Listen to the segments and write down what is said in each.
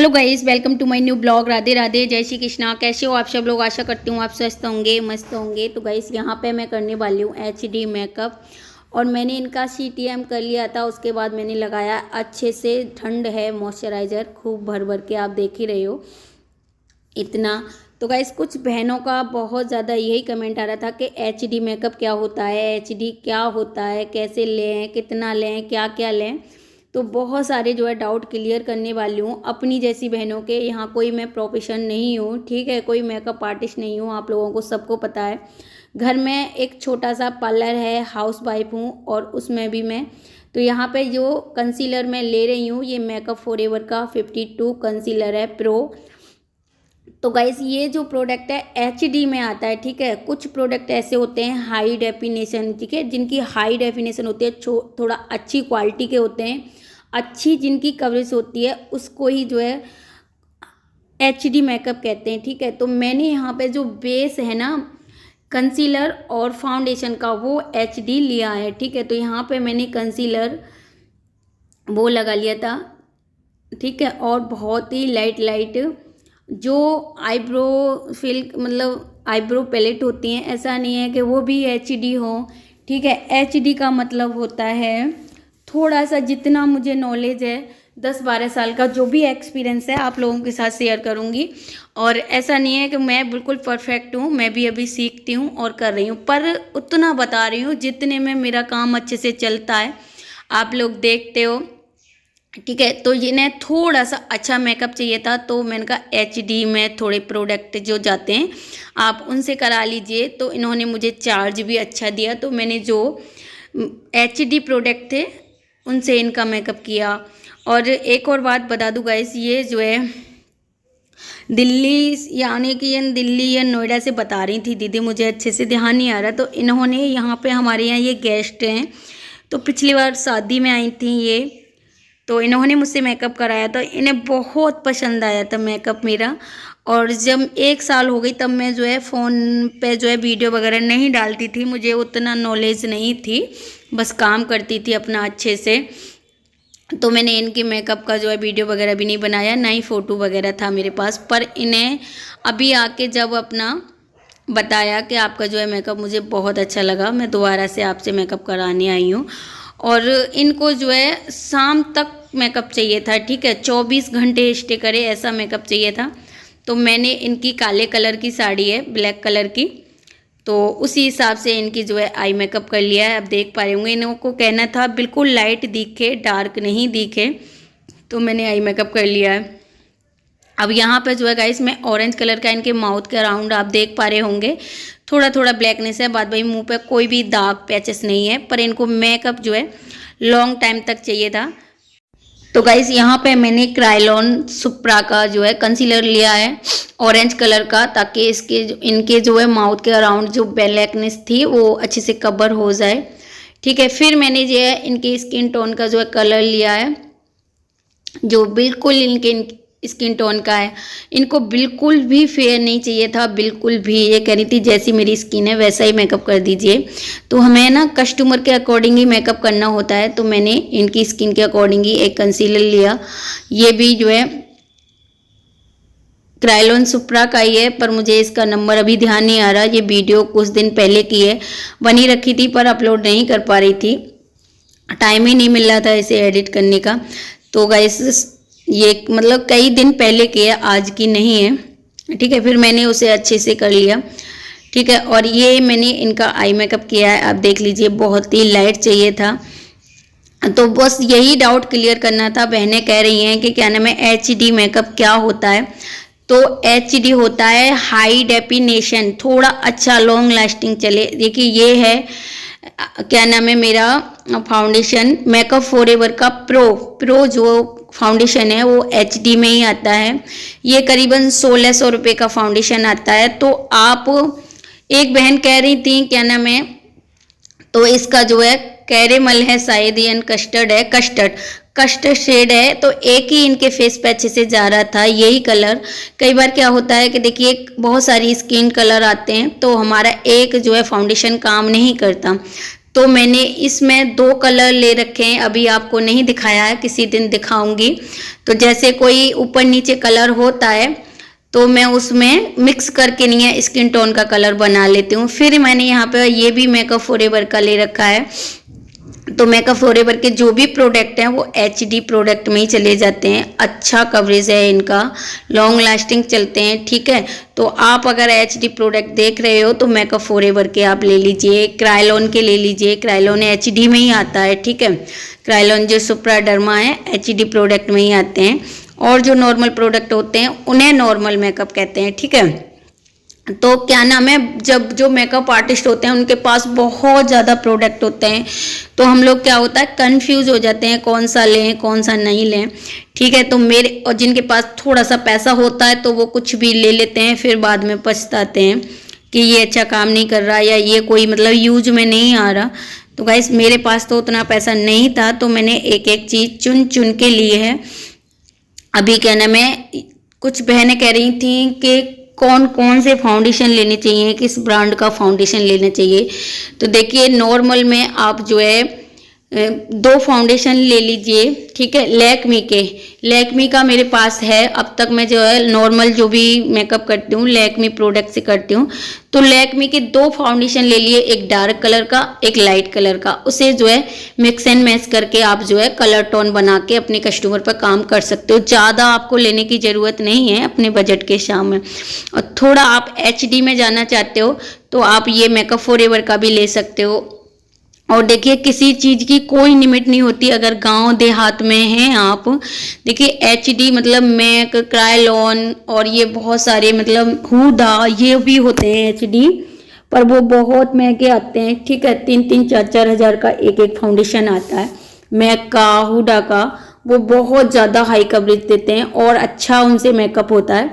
Hello guys, welcome to my new blog. Radhe Radhe, जय श्री कृष्णा। कैसे हो आप सब लोग? आशा करती हूँ आप स्वस्थ होंगे, मस्त होंगे। तो गाइस यहाँ पे मैं करने वाली हूँ एचडी मेकअप। और मैंने इनका सीटीएम कर लिया था, उसके बाद मैंने लगाया अच्छे से। ठंड है, मॉइस्चराइज़र खूब भर भर के, आप देख ही रहे हो इतना। तो गाइस कुछ बहनों का बहुत ज़्यादा यही कमेंट आ रहा था कि एचडी मेकअप क्या होता है, एचडी क्या होता है, कैसे लें, कितना लें, क्या क्या लें। तो बहुत सारे जो है डाउट क्लियर करने वाली हूँ अपनी जैसी बहनों के। यहाँ कोई मैं प्रोफेशन नहीं हूँ, ठीक है, कोई मेकअप आर्टिस्ट नहीं हूँ, आप लोगों को सबको पता है। घर में एक छोटा सा पार्लर है, हाउस वाइफ हूँ, और उसमें भी मैं तो यहाँ पे जो कंसीलर मैं ले रही हूँ ये मेकअप फॉरएवर का 52 कंसीलर है प्रो। तो गाइस ये जो प्रोडक्ट है एचडी में आता है, ठीक है। कुछ प्रोडक्ट ऐसे होते हैं हाई डेफिनेशन, ठीक है, जिनकी हाई डेफिनेशन होती है, थोड़ा अच्छी क्वालिटी के होते हैं, अच्छी जिनकी कवरेज होती है, उसको ही जो है एचडी मेकअप कहते हैं, ठीक है। तो मैंने यहाँ पे जो बेस है ना कंसीलर और फाउंडेशन का, वो एचडी लिया है, ठीक है। तो यहाँ पे मैंने कंसीलर वो लगा लिया था, ठीक है। और बहुत ही लाइट लाइट जो आईब्रो फिल, मतलब आईब्रो पैलेट होती हैं, ऐसा नहीं है कि वो भी एचडी हो, ठीक है। एचडी का मतलब होता है थोड़ा सा, जितना मुझे नॉलेज है 10-12 साल का जो भी एक्सपीरियंस है आप लोगों के साथ शेयर करूँगी। और ऐसा नहीं है कि मैं बिल्कुल परफेक्ट हूँ, मैं भी अभी सीखती हूँ और कर रही हूँ, पर उतना बता रही हूँ जितने में मेरा काम अच्छे से चलता है, आप लोग देखते हो, ठीक है। तो इन्हें थोड़ा सा अच्छा मेकअप चाहिए था, तो मैंने कहा एचडी में थोड़े प्रोडक्ट जो जाते हैं आप उनसे करा लीजिए। तो इन्होंने मुझे चार्ज भी अच्छा दिया, तो मैंने जो एचडी प्रोडक्ट थे उनसे इनका मेकअप किया। और एक और बात बता दूं गाइस, ये जो है दिल्ली, यानी कि ये दिल्ली या नोएडा से बता रही थी दीदी, मुझे अच्छे से ध्यान नहीं आ रहा। तो इन्होंने यहाँ पे हमारे यहाँ ये गेस्ट हैं, तो पिछली बार शादी में आई थी ये, तो इन्होंने मुझसे मेकअप कराया, तो इन्हें बहुत पसंद आया था मेकअप मेरा। और जब 1 साल हो गई तब मैं जो है फ़ोन पे जो है वीडियो वगैरह नहीं डालती थी, मुझे उतना नॉलेज नहीं थी, बस काम करती थी अपना अच्छे से। तो मैंने इनके मेकअप का जो है वीडियो वगैरह भी नहीं बनाया, ना ही फ़ोटो वगैरह था मेरे पास। पर इन्हें अभी आके जब अपना बताया कि आपका जो है मेकअप मुझे बहुत अच्छा लगा, मैं दोबारा से आपसे मेकअप कराने आई हूँ। और इनको जो है शाम तक मेकअप चाहिए था, ठीक है, 24 घंटे स्टे करे ऐसा मेकअप चाहिए था। तो मैंने इनकी काले कलर की साड़ी है, ब्लैक कलर की, तो उसी हिसाब से इनकी जो है आई मेकअप कर लिया है। अब देख पा रहे होंगे, इनको कहना था बिल्कुल लाइट दिखे, डार्क नहीं दिखे, तो मैंने आई मेकअप कर लिया है। अब यहाँ पे जो है गाइस मैं ऑरेंज कलर का इनके माउथ के अराउंड आप देख पा रहे होंगे थोड़ा थोड़ा ब्लैकनेस है, बाद भाई मुंह पे कोई भी दाग पैचेस नहीं है, पर इनको मेकअप जो है लॉन्ग टाइम तक चाहिए था। तो गाइस यहाँ पे मैंने क्रायोलॉन सुप्रा का जो है कंसीलर लिया है ऑरेंज कलर का, ताकि इनके जो है माउथ के अराउंड जो ब्लैकनेस थी वो अच्छे से कवर हो जाए, ठीक है। फिर मैंने जो है इनके स्किन टोन का जो है कलर लिया है, जो बिल्कुल इनके स्किन टोन का है। इनको बिल्कुल भी फेयर नहीं चाहिए था, बिल्कुल भी। ये कह रही थी जैसी मेरी स्किन है वैसा ही मेकअप कर दीजिए। तो हमें ना कस्टमर के अकॉर्डिंग ही मेकअप करना होता है, तो मैंने इनकी स्किन के अकॉर्डिंग ही एक कंसीलर लिया। ये भी जो है क्रायोलॉन सुप्रा का ही है, पर मुझे इसका नंबर अभी ध्यान नहीं आ रहा। ये वीडियो कुछ दिन पहले की है, बनी रखी थी पर अपलोड नहीं कर पा रही थी, टाइम ही नहीं मिल रहा था इसे एडिट करने का। तो गाइस ये मतलब कई दिन पहले की है, आज की नहीं है, ठीक है। फिर मैंने उसे अच्छे से कर लिया, ठीक है। और ये मैंने इनका आई मेकअप किया है, आप देख लीजिए, बहुत ही लाइट चाहिए था। तो बस यही डाउट क्लियर करना था। बहनें कह रही हैं कि क्या नाम है एचडी मेकअप क्या होता है। तो एचडी होता है हाई डेफिनेशन, थोड़ा अच्छा लॉन्ग लास्टिंग चले। देखिए ये है क्या नाम है मेरा फाउंडेशन मेकअप फॉरएवर का प्रो जो फाउंडेशन है वो एचडी में ही आता है। ये करीबन 1600 रुपये का फाउंडेशन आता है। तो आप, एक बहन कह रही थी क्या नाम है, तो इसका जो है कैरेमल है शायद, या कस्टर्ड है, कस्टर्ड शेड है। तो एक ही इनके फेस पे अच्छे से जा रहा था यही कलर। कई बार क्या होता है कि देखिए बहुत सारी स्किन कलर आते हैं, तो हमारा एक जो है फाउंडेशन काम नहीं करता। तो मैंने इसमें 2 कलर ले रखे हैं, अभी आपको नहीं दिखाया है, किसी दिन दिखाऊंगी। तो जैसे कोई ऊपर नीचे कलर होता है तो मैं उसमें मिक्स करके नहीं है स्किन टोन का कलर बना लेती हूँ। फिर मैंने यहाँ पे ये भी मेकअप फॉरएवर का ले रखा है। तो मेकअप फॉरएवर के जो भी प्रोडक्ट हैं वो HD प्रोडक्ट में ही चले जाते हैं, अच्छा कवरेज है इनका, लॉन्ग लास्टिंग चलते हैं, ठीक है। तो आप अगर HD प्रोडक्ट देख रहे हो तो मेकअप फॉरएवर के आप ले लीजिए, क्रायोलॉन के ले लीजिए, क्रायोलॉन HD में ही आता है, ठीक है। क्रायोलॉन जो सुप्रा डर्मा है HD प्रोडक्ट में ही आते हैं, और जो नॉर्मल प्रोडक्ट होते हैं उन्हें नॉर्मल मेकअप कहते हैं, ठीक है। तो क्या नाम है, जब जो मेकअप आर्टिस्ट होते हैं उनके पास बहुत ज़्यादा प्रोडक्ट होते हैं, तो हम लोग क्या होता है कंफ्यूज हो जाते हैं कौन सा लें कौन सा नहीं लें, ठीक है। तो मेरे और जिनके पास थोड़ा सा पैसा होता है तो वो कुछ भी ले लेते हैं, फिर बाद में पछताते हैं कि ये अच्छा काम नहीं कर रहा या ये कोई मतलब यूज में नहीं आ रहा। तो गाइस मेरे पास तो उतना पैसा नहीं था, तो मैंने एक एक चीज़ चुन चुन के लिए है। अभी क्या नाम है, कुछ बहनें कह रही थी कि कौन कौन से फाउंडेशन लेने चाहिए, किस ब्रांड का फाउंडेशन लेना चाहिए। तो देखिए नॉर्मल में आप जो है 2 फाउंडेशन ले लीजिए, ठीक है। लैक्मी का मेरे पास है, अब तक मैं जो है नॉर्मल जो भी मेकअप करती हूँ लैक्मी प्रोडक्ट से करती हूँ। तो लैक्मी के 2 फाउंडेशन ले लिए, एक डार्क कलर का एक लाइट कलर का। उसे जो है मिक्स एंड मैच करके आप जो है कलर टोन बना के अपने कस्टमर पर काम कर सकते हो। ज़्यादा आपको लेने की ज़रूरत नहीं है अपने बजट के सामने। और थोड़ा आप HD में जाना चाहते हो तो आप ये मेकअप फॉरएवर का भी ले सकते हो। और देखिए किसी चीज़ की कोई लिमिट नहीं होती, अगर गांव देहात में हैं आप, देखिए HD मतलब मैक, क्रायोलॉन और ये बहुत सारे मतलब हुडा ये भी होते हैं HD, पर वो बहुत महंगे आते हैं, ठीक है। 3-3, 4-4 हज़ार का एक एक फाउंडेशन आता है मैक का, हुडा का, वो बहुत ज़्यादा हाई कवरेज देते हैं और अच्छा उनसे मेकअप होता है,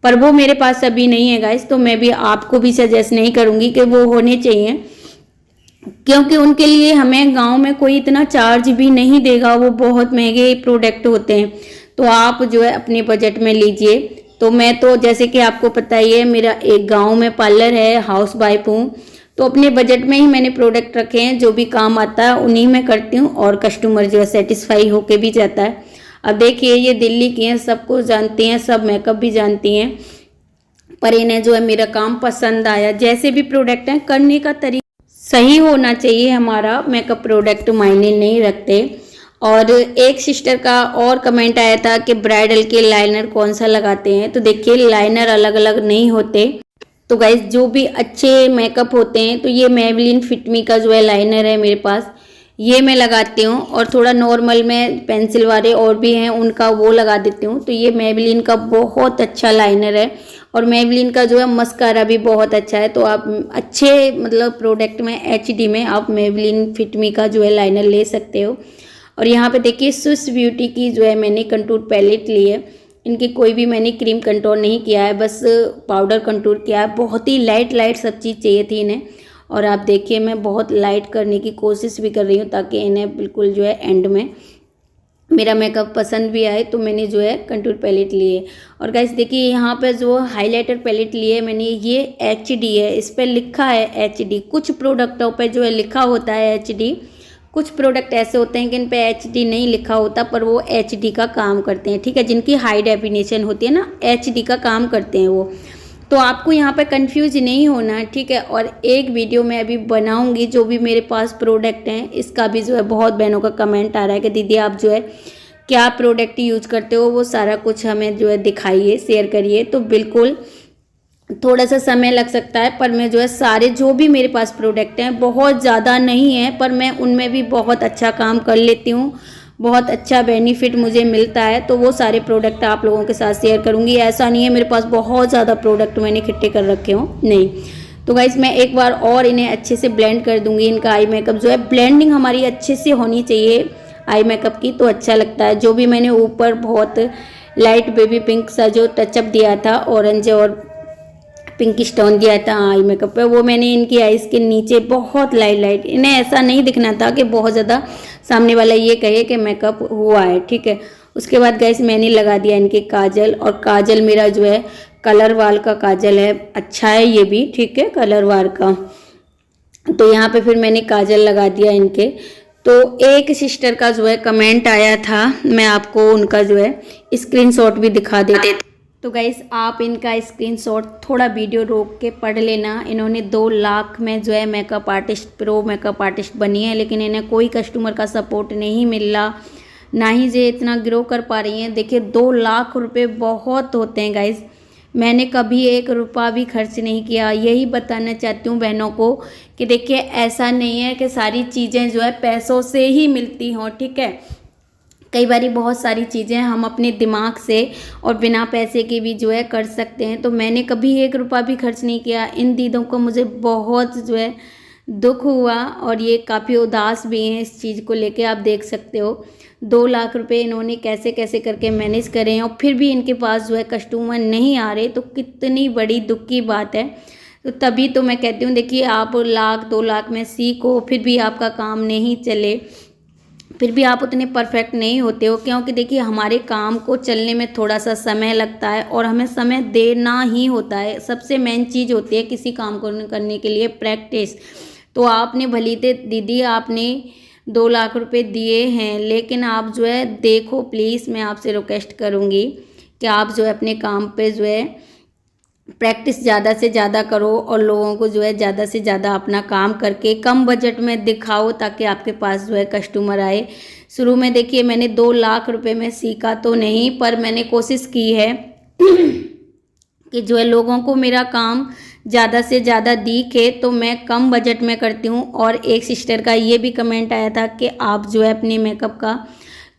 पर वो मेरे पास अभी नहीं है गाइस। तो मैं भी आपको भी सजेस्ट नहीं करूँगी कि वो होने चाहिए, क्योंकि उनके लिए हमें गांव में कोई इतना चार्ज भी नहीं देगा, वो बहुत महंगे प्रोडक्ट होते हैं। तो आप जो है अपने बजट में लीजिए। तो मैं तो जैसे कि आपको पता ही है मेरा एक गांव में पार्लर है, हाउस वाइफ हूँ, तो अपने बजट में ही मैंने प्रोडक्ट रखे हैं, जो भी काम आता है उन्हीं में करती हूँ और कस्टमर जो है सेटिस्फाई होके भी जाता है। अब देखिए ये दिल्ली की हैं, सबको जानती हैं, सब मेकअप भी जानती हैं, पर इन्हें जो है मेरा काम पसंद आया। जैसे भी प्रोडक्ट हैं करने का तरीका सही होना चाहिए, हमारा मेकअप प्रोडक्ट मायने नहीं रखते। और एक सिस्टर का और कमेंट आया था कि ब्राइडल के लाइनर कौन सा लगाते हैं। तो देखिए लाइनर अलग अलग नहीं होते। तो गाइस जो भी अच्छे मेकअप होते हैं, तो ये मेबेलिन फिटमी का जो है लाइनर है मेरे पास, ये मैं लगाती हूँ। और थोड़ा नॉर्मल में पेंसिल वाले और भी हैं उनका वो लगा देती हूँ। तो ये मेबेलिन का बहुत अच्छा लाइनर है, और मेबेलिन का जो है मस्कारा भी बहुत अच्छा है। तो आप अच्छे मतलब प्रोडक्ट में HD में आप मेबेलिन फिटमी का जो है लाइनर ले सकते हो। और यहाँ पे देखिए स्विस ब्यूटी की जो है मैंने कंटूर पैलेट ली है। इनकी कोई भी मैंने क्रीम कंटूर नहीं किया है, बस पाउडर कंटूर किया है। बहुत ही लाइट सब चीज़ चाहिए थी इन्हें, और आप देखिए मैं बहुत लाइट करने की कोशिश भी कर रही हूँ ताकि इन्हें बिल्कुल जो है एंड में मेरा मेकअप पसंद भी आए। तो मैंने जो है कंटूर पैलेट लिए। और गाइस देखिए यहाँ पे जो हाइलाइटर पैलेट लिए मैंने, ये HD है, इस पर लिखा है HD। कुछ प्रोडक्टों पे जो है लिखा होता है HD, कुछ प्रोडक्ट ऐसे होते हैं कि इन पे HD नहीं लिखा होता, पर वो HD का काम करते हैं, ठीक है। जिनकी हाई डेफिनेशन होती है ना, HD का काम करते हैं वो। तो आपको यहाँ पे कंफ्यूज नहीं होना है, ठीक है। और एक वीडियो मैं अभी बनाऊंगी जो भी मेरे पास प्रोडक्ट हैं, इसका भी जो है बहुत बहनों का कमेंट आ रहा है कि दीदी आप जो है क्या प्रोडक्ट यूज करते हो, वो सारा कुछ हमें जो है दिखाइए, शेयर करिए। तो बिल्कुल थोड़ा सा समय लग सकता है, पर मैं जो है सारे जो भी मेरे पास प्रोडक्ट हैं, बहुत ज़्यादा नहीं है पर मैं उनमें भी बहुत अच्छा काम कर लेती हूँ, बहुत अच्छा बेनिफिट मुझे मिलता है। तो वो सारे प्रोडक्ट आप लोगों के साथ शेयर करूँगी। ऐसा नहीं है मेरे पास बहुत ज़्यादा प्रोडक्ट मैंने इकट्ठे कर रखे हों, नहीं। तो गाइस मैं एक बार और इन्हें अच्छे से ब्लेंड कर दूँगी। इनका आई मेकअप जो है ब्लेंडिंग हमारी अच्छे से होनी चाहिए आई मेकअप की, तो अच्छा लगता है। जो भी मैंने ऊपर बहुत लाइट बेबी पिंक सा जो टचअप दिया था, ऑरेंज और पिंक स्टोन दिया था आई मेकअप पे, वो मैंने इनकी आईज के नीचे बहुत लाइट, इन्हें ऐसा नहीं दिखना था कि बहुत ज़्यादा सामने वाला ये कहे कि मेकअप हुआ है, ठीक है। उसके बाद गाइस मैंने लगा दिया इनके काजल, और काजल मेरा जो है कलर वाल का काजल है, अच्छा है ये भी, ठीक है, कलर वाल का। तो यहाँ पे फिर मैंने काजल लगा दिया इनके। तो एक सिस्टर का जो है कमेंट आया था, मैं आपको उनका जो है स्क्रीनशॉट भी दिखा देती। तो गाइस आप इनका स्क्रीनशॉट थोड़ा वीडियो रोक के पढ़ लेना। इन्होंने 2 लाख में जो है makeup artist, pro makeup artist बनी है, लेकिन इन्हें कोई कस्टमर का सपोर्ट नहीं मिल रहा, ना ही ये इतना ग्रो कर पा रही हैं। देखिए 2 लाख रुपए बहुत होते हैं गाइस। मैंने कभी 1 रुपया भी खर्च नहीं किया। यही बताना चाहती हूँ बहनों को कि देखिए ऐसा नहीं है कि सारी चीज़ें जो है पैसों से ही मिलती हों, ठीक है। कई बारी बहुत सारी चीज़ें हम अपने दिमाग से और बिना पैसे के भी जो है कर सकते हैं। तो मैंने कभी 1 रुपया भी खर्च नहीं किया। इन दीदों को मुझे बहुत जो है दुख हुआ और ये काफ़ी उदास भी हैं इस चीज़ को लेके। आप देख सकते हो 2 लाख रुपए इन्होंने कैसे कैसे करके मैनेज करे हैं और फिर भी इनके पास जो है कस्टमर नहीं आ रहे, तो कितनी बड़ी दुख की बात है। तो तभी तो मैं कहती हूँ देखिए आप 1 लाख 2 लाख में सीखो, फिर भी आपका काम नहीं चले, फिर भी आप उतने परफेक्ट नहीं होते हो, क्योंकि देखिए हमारे काम को चलने में थोड़ा सा समय लगता है और हमें समय देना ही होता है। सबसे मेन चीज़ होती है किसी काम को करने के लिए प्रैक्टिस। तो आपने भली ते दीदी आपने 2 लाख रुपए दिए हैं, लेकिन आप जो है देखो प्लीज़, मैं आपसे रिक्वेस्ट करूँगी कि आप जो है अपने काम पे जो है प्रैक्टिस ज़्यादा से ज़्यादा करो और लोगों को जो है ज़्यादा से ज़्यादा अपना काम करके कम बजट में दिखाओ, ताकि आपके पास जो है कस्टमर आए। शुरू में देखिए मैंने 2 लाख रुपए में सीखा तो नहीं, पर मैंने कोशिश की है कि जो है लोगों को मेरा काम ज़्यादा से ज़्यादा दिखे, तो मैं कम बजट में करती हूँ। और एक सिस्टर का ये भी कमेंट आया था कि आप जो है अपने मेकअप का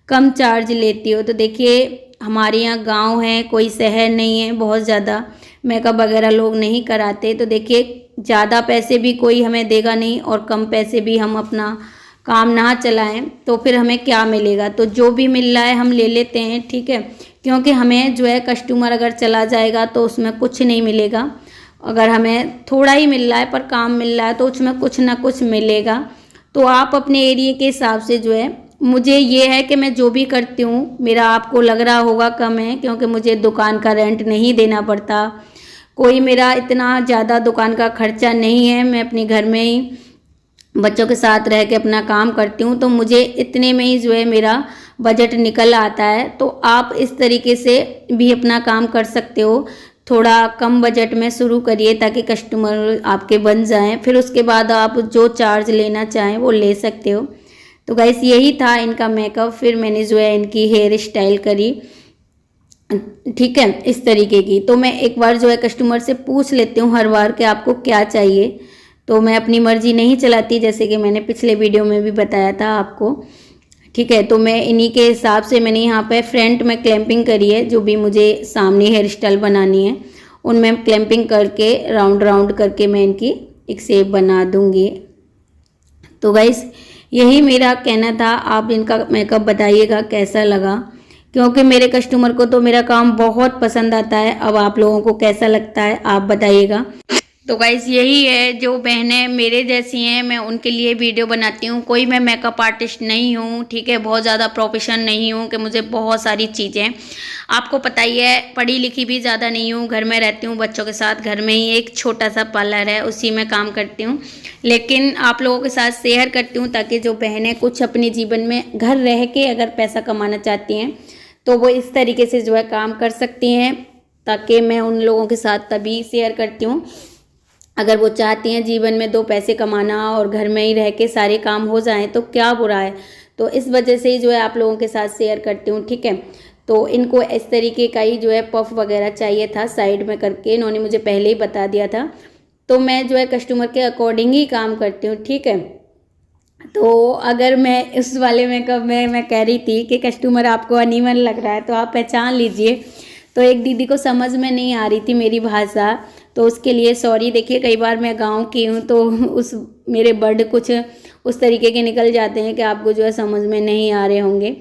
कम चार्ज लेती हो। तो देखिए हमारे यहाँ गांव है, कोई शहर नहीं है, बहुत ज़्यादा मेकअप वगैरह लोग नहीं कराते। तो देखिए ज़्यादा पैसे भी कोई हमें देगा नहीं और कम पैसे भी हम अपना काम ना चलाएं तो फिर हमें क्या मिलेगा। तो जो भी मिल रहा है हम ले लेते हैं, ठीक है, क्योंकि हमें जो है कस्टमर अगर चला जाएगा तो उसमें कुछ नहीं मिलेगा। अगर हमें थोड़ा ही मिल रहा है पर काम मिल रहा है तो उसमें कुछ ना कुछ मिलेगा। तो आप अपने एरिया के हिसाब से जो है, मुझे ये है कि मैं जो भी करती हूँ मेरा आपको लग रहा होगा कम है, क्योंकि मुझे दुकान का रेंट नहीं देना पड़ता, कोई मेरा इतना ज़्यादा दुकान का खर्चा नहीं है। मैं अपने घर में ही बच्चों के साथ रह के अपना काम करती हूँ, तो मुझे इतने में ही जो है मेरा बजट निकल आता है। तो आप इस तरीके से भी अपना काम कर सकते हो, थोड़ा कम बजट में शुरू करिए ताकि कस्टमर आपके बन जाएं, फिर उसके बाद आप जो चार्ज लेना चाहें वो ले सकते हो। तो गाइस यही था इनका मेकअप। फिर मैंने जो है इनकी हेयर स्टाइल करी, ठीक है, इस तरीके की। तो मैं एक बार जो है कस्टमर से पूछ लेती हूँ हर बार कि आपको क्या चाहिए। तो मैं अपनी मर्जी नहीं चलाती, जैसे कि मैंने पिछले वीडियो में भी बताया था आपको, ठीक है। तो मैं इन्हीं के हिसाब से मैंने यहाँ पे फ्रंट में क्लैंपिंग करी है, जो भी मुझे सामने हेयर स्टाइल बनानी है उनमें क्लैंपिंग करके राउंड राउंड करके मैं इनकी एक शेप बना दूँगी। तो गाइस यही मेरा कहना था। आप इनका मेकअप बताइएगा कैसा लगा, क्योंकि मेरे कस्टमर को तो मेरा काम बहुत पसंद आता है। अब आप लोगों को कैसा लगता है आप बताइएगा। तो गाइस यही है, जो बहनें मेरे जैसी हैं मैं उनके लिए वीडियो बनाती हूँ। कोई मैं मेकअप आर्टिस्ट नहीं हूँ, ठीक है, बहुत ज़्यादा प्रोफेशन नहीं हूँ कि मुझे बहुत सारी चीज़ें, आपको पता ही है, पढ़ी लिखी भी ज़्यादा नहीं हूँ, घर में रहती हूँ बच्चों के साथ, घर में ही एक छोटा सा पार्लर है उसी में काम करती हूँ। लेकिन आप लोगों के साथ शेयर करती हूँ ताकि जो बहनें कुछ अपने जीवन में घर रह के अगर पैसा कमाना चाहती हैं तो वो इस तरीके से जो है काम कर सकती हैं, ताकि मैं उन लोगों के साथ तभी शेयर करती हूँ अगर वो चाहती हैं जीवन में 2 पैसे कमाना और घर में ही रह के सारे काम हो जाएं तो क्या बुरा है। तो इस वजह से ही जो है आप लोगों के साथ शेयर करती हूँ, ठीक है। तो इनको इस तरीके का ही जो है पफ वगैरह चाहिए था साइड में करके, इन्होंने मुझे पहले ही बता दिया था। तो मैं जो है कस्टमर के अकॉर्डिंग ही काम करती हूँ, ठीक है। तो अगर मैं इस वाले मेकअप में मैं कह रही थी कि कस्टमर आपको अनइवन लग रहा है तो आप पहचान लीजिए। तो एक दीदी को समझ में नहीं आ रही थी मेरी भाषा, तो उसके लिए सॉरी। देखिए कई बार मैं गांव की हूँ तो उस मेरे वर्ड कुछ उस तरीके के निकल जाते हैं कि आपको जो है समझ में नहीं आ रहे होंगे।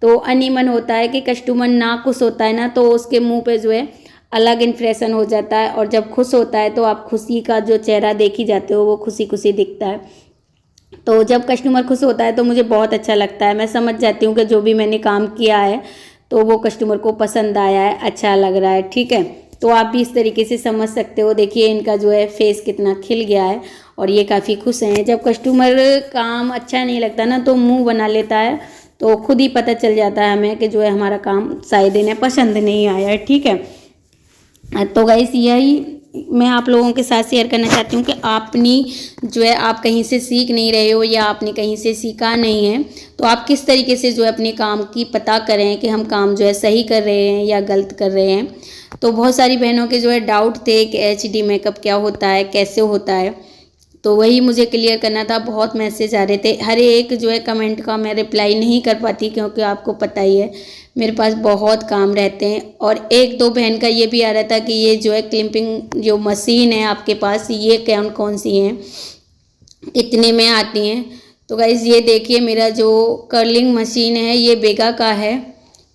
तो अनइवन होता है कि कस्टमर ना खुश होता है ना तो उसके मुंह पे जो है अलग इम्प्रेशन हो जाता है, और जब खुश होता है तो आप खुशी का जो चेहरा देखी जाते हो वो खुशी खुशी दिखता है। तो जब कस्टमर खुश होता है तो मुझे बहुत अच्छा लगता है, मैं समझ जाती हूँ कि जो भी मैंने काम किया है तो वो कस्टमर को पसंद आया है, अच्छा लग रहा है, ठीक है। तो आप भी इस तरीके से समझ सकते हो। देखिए इनका जो है फेस कितना खिल गया है और ये काफ़ी खुश हैं। जब कस्टमर काम अच्छा नहीं लगता ना तो मुंह बना लेता है, तो खुद ही पता चल जाता है हमें कि जो है हमारा काम शायद इन्हें पसंद नहीं आया है। ठीक है, तो गाइस यही मैं आप लोगों के साथ शेयर करना चाहती हूँ कि आपनी जो है आप कहीं से सीख नहीं रहे हो या आपने कहीं से सीखा नहीं है, तो आप किस तरीके से जो है अपने काम की पता करें कि हम काम जो है सही कर रहे हैं या गलत कर रहे हैं। तो बहुत सारी बहनों के जो है डाउट थे कि HD मेकअप क्या होता है, कैसे होता है, तो वही मुझे क्लियर करना था। बहुत मैसेज आ रहे थे, हर एक जो है कमेंट का मैं रिप्लाई नहीं कर पाती क्योंकि आपको पता ही है मेरे पास बहुत काम रहते हैं। और एक दो बहन का ये भी आ रहा था कि ये जो है क्लिपिंग जो मशीन है आपके पास ये कौन कौन सी हैं, कितने में आती हैं। तो गाइज़ ये देखिए मेरा जो कर्लिंग मशीन है ये बेगा का है।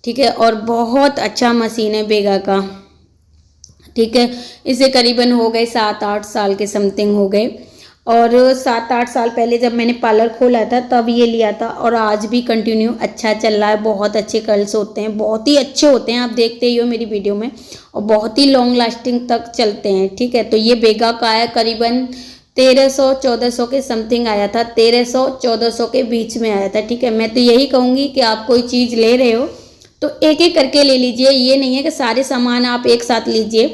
ठीक है, और बहुत अच्छा मशीन है बेगा का। ठीक है, इसे करीबन हो गए 7-8 साल के समथिंग हो गए, और 7-8 साल पहले जब मैंने पार्लर खोला था तब ये लिया था, और आज भी कंटिन्यू अच्छा चल रहा है। बहुत अच्छे कर्ल्स होते हैं, बहुत ही अच्छे होते हैं, आप देखते ही हो मेरी वीडियो में, और बहुत ही लॉन्ग लास्टिंग तक चलते हैं। ठीक है, तो ये बेगा का है, करीबन 1300-1400 के समथिंग आया था, 1300-1400 के बीच में आया था। ठीक है, मैं तो यही कहूँगी कि आप कोई चीज़ ले रहे हो तो एक एक करके ले लीजिए, ये नहीं है कि सारे सामान आप एक साथ लीजिए,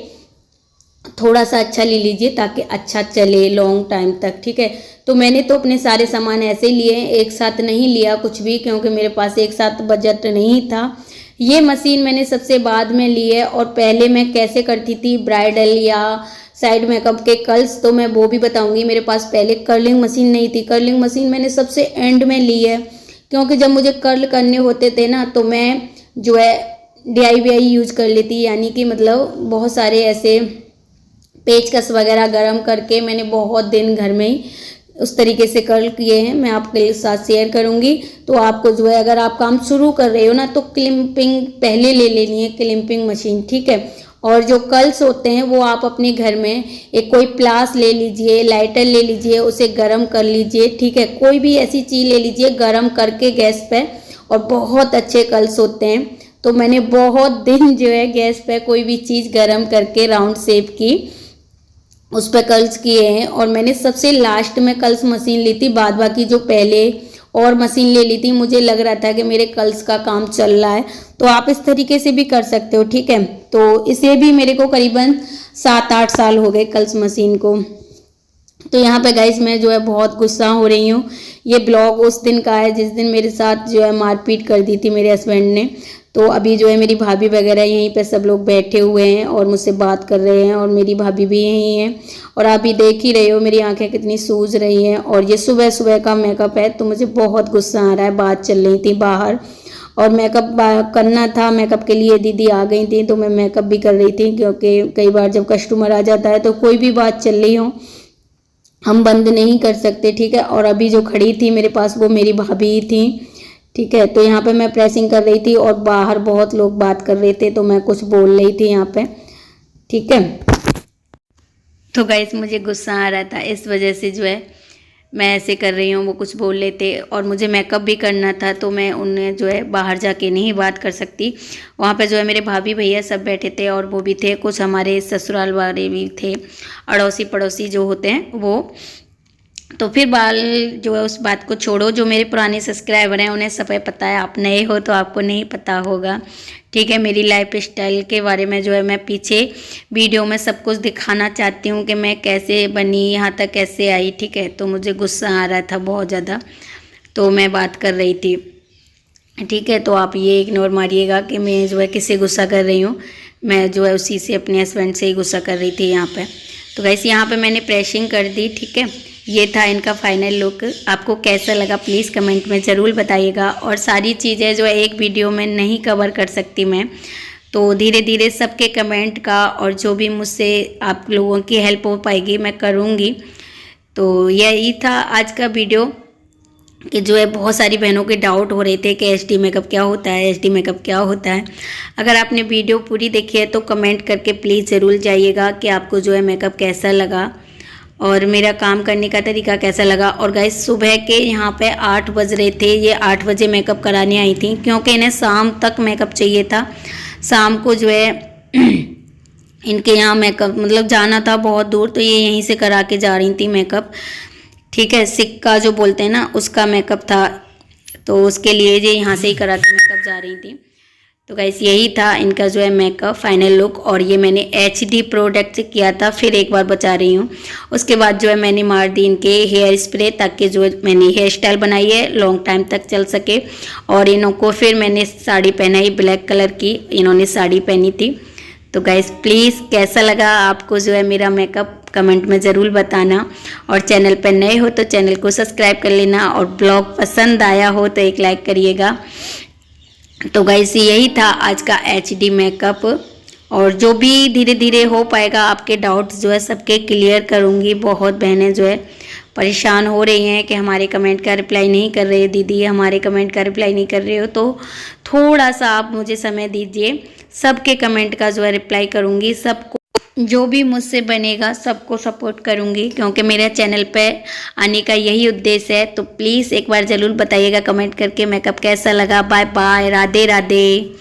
थोड़ा सा अच्छा ले लीजिए ताकि अच्छा चले लॉन्ग टाइम तक। ठीक है, तो मैंने तो अपने सारे सामान ऐसे लिए हैं, एक साथ नहीं लिया कुछ भी क्योंकि मेरे पास एक साथ बजट नहीं था। ये मशीन मैंने सबसे बाद में ली है, और पहले मैं कैसे करती थी ब्राइडल या साइड मेकअप के कर्ल्स, तो मैं वो भी बताऊंगी। मेरे पास पहले कर्लिंग मशीन नहीं थी, कर्लिंग मशीन मैंने सबसे एंड में ली है क्योंकि जब मुझे कर्ल करने होते थे ना तो मैं जो है DIY यूज कर लेती, यानी कि मतलब बहुत सारे ऐसे पेचकस वगैरह गरम करके मैंने बहुत दिन घर में ही उस तरीके से कर्ल किए हैं, मैं आपके साथ शेयर करूंगी। तो आपको जो है अगर आप काम शुरू कर रहे हो ना तो क्लिपिंग पहले ले लेनी है, क्लिपिंग मशीन। ठीक है, और जो कर्ल्स होते हैं वो आप अपने घर में एक कोई प्लास ले लीजिए, लाइटर ले लीजिए, उसे गरम कर लीजिए। ठीक है, कोई भी ऐसी चीज़ ले लीजिए गरम करके गैस पे, और बहुत अच्छे कर्ल्स होते हैं। तो मैंने बहुत दिन जो है गैस पे कोई भी चीज़ गरम करके राउंड शेप की उस पर कर्ल्स किए हैं, और मैंने सबसे लास्ट में कर्ल्स मशीन ली थी, बाद बाकी जो पहले और मशीन ले ली थी मुझे लग रहा था कि मेरे कर्ल्स का काम चल रहा है, तो आप इस तरीके से भी कर सकते हो। ठीक है, तो इसे भी मेरे को करीबन 7-8 साल हो गए कर्ल्स मशीन को। तो यहाँ पे गाइस मैं जो है बहुत गुस्सा हो रही हूँ। ये ब्लॉग उस दिन का है जिस दिन मेरे साथ जो है मारपीट कर दी थी मेरे हस्बैंड ने। तो अभी जो है मेरी भाभी वगैरह यहीं पे सब लोग बैठे हुए हैं और मुझसे बात कर रहे हैं, और मेरी भाभी भी यहीं है, और आप भी देख ही रहे हो मेरी आंखें कितनी सूज रही हैं। और ये सुबह सुबह का मेकअप है तो मुझे बहुत गुस्सा आ रहा है। बात चल रही थी बाहर और मेकअप करना था, मेकअप के लिए दीदी आ गई थी तो मैं मेकअप भी कर रही थी, क्योंकि कई बार जब कस्टमर आ जाता है तो कोई भी बात चल रही हो हम बंद नहीं कर सकते। ठीक है, और अभी जो खड़ी थी मेरे पास वो मेरी भाभी थी। ठीक है, तो यहाँ पे मैं प्रेसिंग कर रही थी और बाहर बहुत लोग बात कर रहे थे तो मैं कुछ बोल रही थी यहाँ पे। ठीक है, तो गाइस मुझे गुस्सा आ रहा था, इस वजह से जो है मैं ऐसे कर रही हूँ। वो कुछ बोल रहे थे और मुझे मेकअप भी करना था तो मैं उन्हें जो है बाहर जाके नहीं बात कर सकती। वहाँ पे जो है मेरे भाभी भैया सब बैठे थे और वो भी थे, कुछ हमारे ससुराल वाले भी थे, अड़ोसी पड़ोसी जो होते हैं वो। तो फिर बाल जो है उस बात को छोड़ो, जो मेरे पुराने सब्सक्राइबर हैं उन्हें सब पता है, आप नए हो तो आपको नहीं पता होगा। ठीक है, मेरी लाइफ स्टाइल के बारे में जो है मैं पीछे वीडियो में सब कुछ दिखाना चाहती हूँ कि मैं कैसे बनी, यहाँ तक कैसे आई। ठीक है, तो मुझे गुस्सा आ रहा था बहुत ज़्यादा तो मैं बात कर रही थी। ठीक है, तो आप ये इग्नोर मारिएगा कि मैं जो है किससे गुस्सा कर रही हूँ, मैं जो है उसी से अपने हस्बैंड से ही गुस्सा कर रही थी यहाँ पे। तो वैसे यहाँ पे मैंने प्रेसिंग कर दी। ठीक है, ये था इनका फाइनल लुक। आपको कैसा लगा प्लीज़ कमेंट में ज़रूर बताइएगा। और सारी चीज़ें जो है एक वीडियो में नहीं कवर कर सकती मैं, तो धीरे धीरे सबके कमेंट का और जो भी मुझसे आप लोगों की हेल्प हो पाएगी मैं करूँगी। तो यही था आज का वीडियो कि जो है बहुत सारी बहनों के डाउट हो रहे थे कि HD मेकअप क्या होता है, HD मेकअप क्या होता है। अगर आपने वीडियो पूरी देखी है तो कमेंट करके प्लीज़ ज़रूर जाइएगा कि आपको जो है मेकअप कैसा लगा और मेरा काम करने का तरीका कैसा लगा। और गाइस सुबह के यहाँ पे 8 बज रहे थे, ये 8 बजे मेकअप कराने आई थी क्योंकि इन्हें शाम तक मेकअप चाहिए था। शाम को जो है इनके यहाँ मेकअप मतलब जाना था बहुत दूर, तो ये यहीं से करा के जा रही थी मेकअप। ठीक है, सिक्का जो बोलते हैं ना उसका मेकअप था, तो उसके लिए ये यहाँ से ही करा के मेकअप जा रही थी। तो गाइस यही था इनका जो है मेकअप फाइनल लुक। और ये मैंने HD प्रोडक्ट से किया था, फिर एक बार बचा रही हूँ। उसके बाद जो है मैंने मार दी इनके हेयर स्प्रे, ताकि जो मैंने हेयर स्टाइल बनाई है लॉन्ग टाइम तक चल सके। और इनको फिर मैंने साड़ी पहनाई ब्लैक कलर की, इन्होंने साड़ी पहनी थी। तो गाइस प्लीज़ कैसा लगा आपको जो है मेरा मेकअप, कमेंट में ज़रूर बताना। और चैनल पर नए हो तो चैनल को सब्सक्राइब कर लेना, और ब्लॉग पसंद आया हो तो एक लाइक करिएगा। तो गाइस यही था आज का HD मेकअप। और जो भी धीरे धीरे हो पाएगा आपके डाउट्स जो है सबके क्लियर करूँगी। बहुत बहनें जो है परेशान हो रही हैं कि हमारे कमेंट का रिप्लाई नहीं कर रहे, दीदी हमारे कमेंट का रिप्लाई नहीं कर रहे हो, तो थोड़ा सा आप मुझे समय दीजिए, सबके कमेंट का जो है रिप्लाई करूँगी। सबको जो भी मुझसे बनेगा सबको सपोर्ट करूँगी, क्योंकि मेरे चैनल पे आने का यही उद्देश्य है। तो प्लीज़ एक बार ज़रूर बताइएगा कमेंट करके मेकअप कैसा लगा। Bye bye, Radhe Radhe.